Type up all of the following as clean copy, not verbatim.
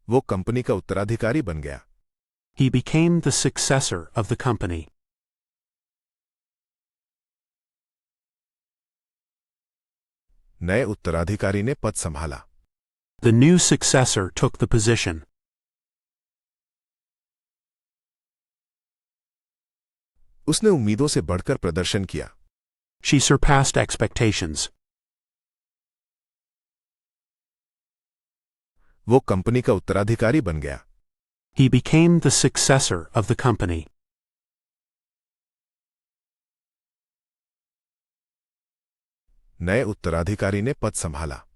वो कंपनी का उत्तराधिकारी बन गया। He became the successor of the company. नए उत्तराधिकारी ने पद संभाला। The new successor took the position. उसने उम्मीदों से बढ़कर प्रदर्शन किया। She surpassed expectations. वो कंपनी का उत्तराधिकारी बन गया। He became the successor of the company. नए उत्तराधिकारी ने पद संभाला।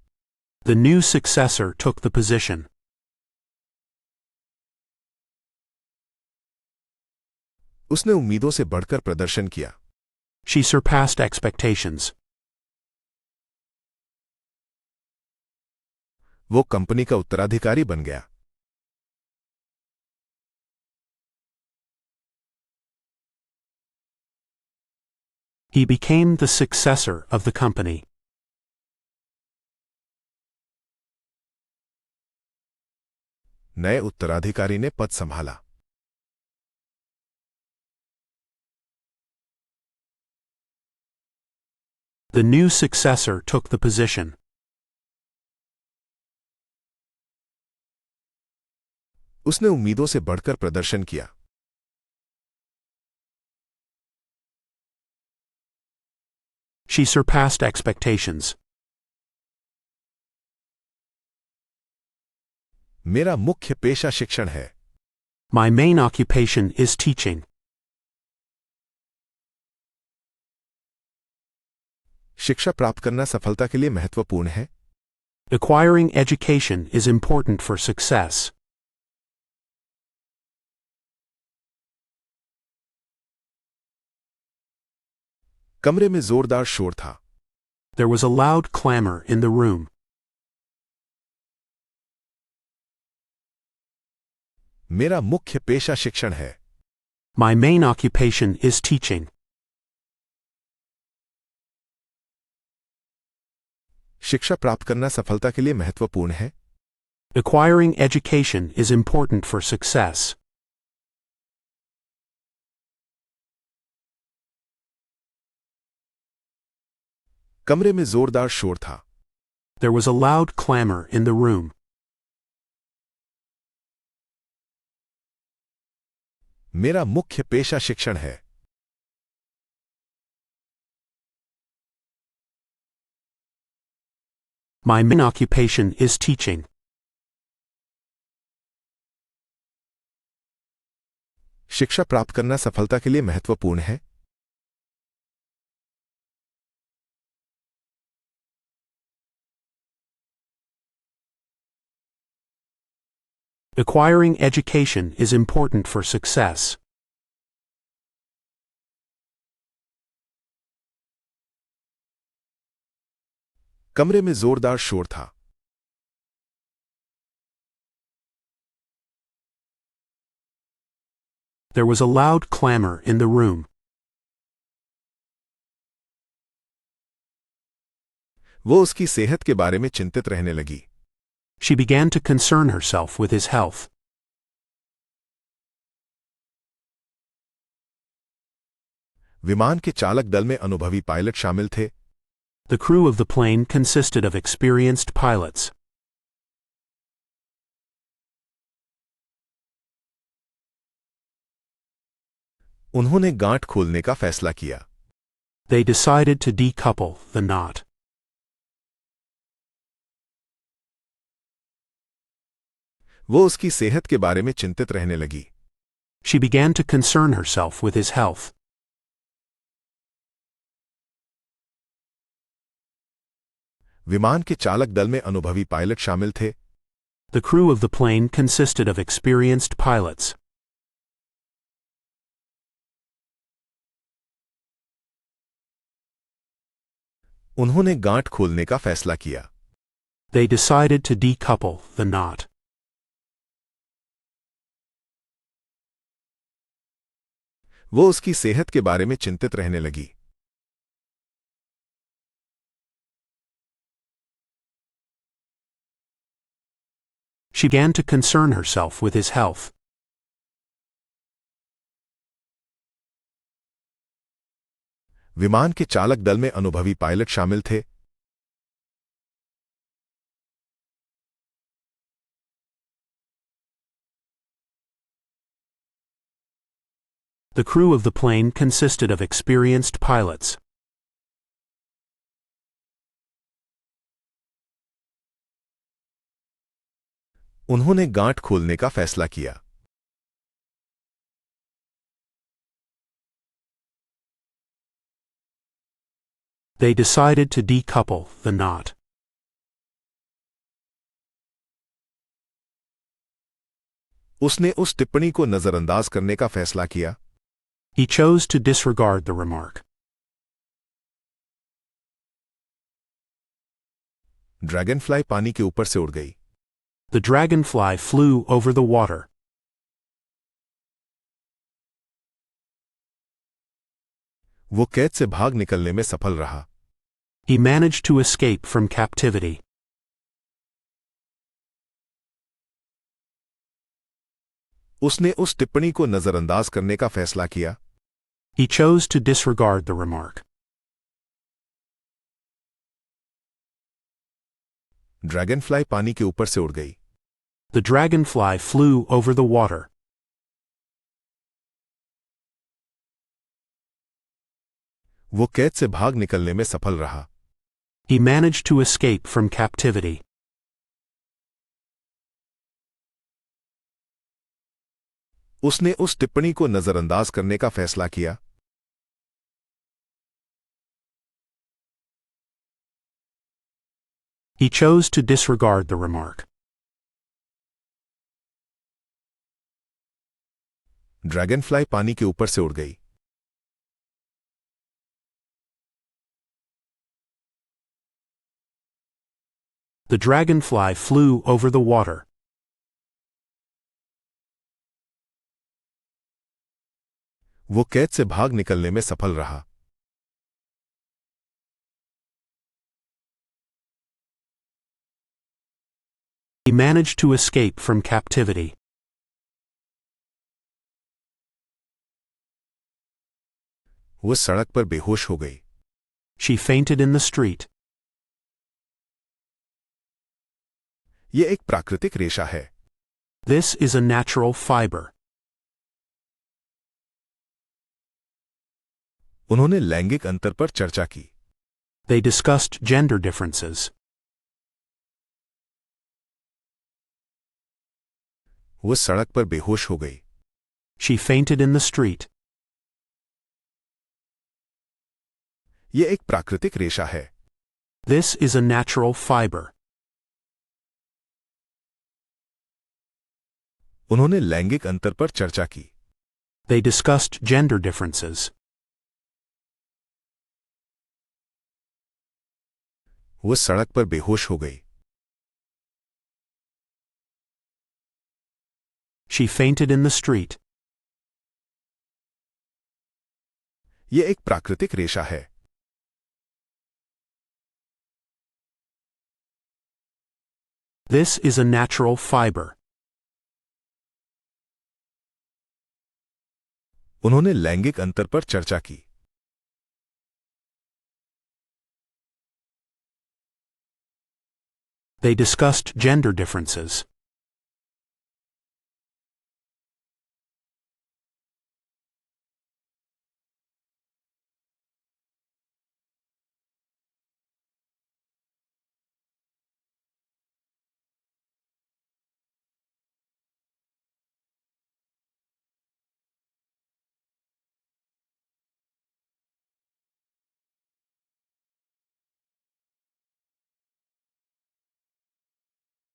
The new successor took the position. उसने उम्मीदों से बढ़कर प्रदर्शन किया। She surpassed expectations. वो कंपनी का उत्तराधिकारी बन गया। He became the successor of the company. नए उत्तराधिकारी ने पद संभाला। The new successor took the position. उसने उम्मीदों से बढ़कर प्रदर्शन किया। She surpassed expectations. मेरा मुख्य पेशा शिक्षण है। My main occupation is teaching. शिक्षा प्राप्त करना सफलता के लिए महत्वपूर्ण है। Acquiring education is important for success. कमरे में जोरदार शोर था। There was a loud clamor in the room. मेरा मुख्य पेशा शिक्षण है। My main occupation is teaching. शिक्षा प्राप्त करना सफलता के लिए महत्वपूर्ण है। Acquiring education is important for success. कमरे में जोरदार शोर था। There was a loud clamor in the room. मेरा मुख्य पेशा शिक्षण है। My main occupation is teaching. शिक्षा प्राप्त करना सफलता के लिए महत्वपूर्ण है। Acquiring education is important for success. कमरे में जोरदार शोर था। There was a loud clamor in the room. वो उसकी सेहत के बारे में चिंतित रहने लगी। She began to concern herself with his health. विमान के चालक दल में अनुभवी पायलट शामिल थे। The crew of the plane consisted of experienced pilots. उन्होंने गांठ खोलने का फैसला किया। They decided to decouple the knot. वो उसकी सेहत के बारे में चिंतित रहने लगी। She began to concern herself with his health. विमान के चालक दल में अनुभवी पायलट शामिल थे। The crew of the plane consisted of experienced pilots. उन्होंने गांठ खोलने का फैसला किया। They decided to decouple the knot. वो उसकी सेहत के बारे में चिंतित रहने लगी। She began to concern herself with his health. विमान के चालक दल में अनुभवी पायलट शामिल थे। The crew of the plane consisted of experienced pilots. उन्होंने गांठ खोलने का फैसला किया। They decided to decouple the knot. उसने उस टिप्पणी को नजरअंदाज करने का फैसला किया। He chose to disregard the remark. Dragonfly पानी के ऊपर से उड़ गई। The dragonfly flew over the water. वो कैद से भाग निकलने में सफल रहा। He managed to escape from captivity. उसने उस टिप्पणी को नजरअंदाज करने का फैसला किया। He chose to disregard the remark. Dragonfly पानी के ऊपर से उड़ गई। The dragonfly flew over the water. वो कैद से भाग निकलने में सफल रहा। He managed to escape from captivity. उसने उस टिप्पणी को नजरअंदाज करने का फैसला किया। He chose to disregard the remark. Dragonfly पानी के ऊपर से उड़ गई। The dragonfly flew over the water. वो कैद से भाग निकलने में सफल रहा। He managed to escape from captivity. वो सड़क पर बेहोश हो गई। She fainted in the street. ये एक प्राकृतिक रेशा है। This is a natural fiber. उन्होंने लैंगिक अंतर पर चर्चा की। They discussed gender differences. वो सड़क पर बेहोश हो गई। She fainted in the street. ये एक प्राकृतिक रेशा है। This is a natural fiber. उन्होंने लैंगिक अंतर पर चर्चा की। They discussed gender differences. वो सड़क पर बेहोश हो गई। She fainted in the street. ये एक प्राकृतिक रेशा है। This is a natural fiber. उन्होंने लैंगिक अंतर पर चर्चा की। They discussed gender differences.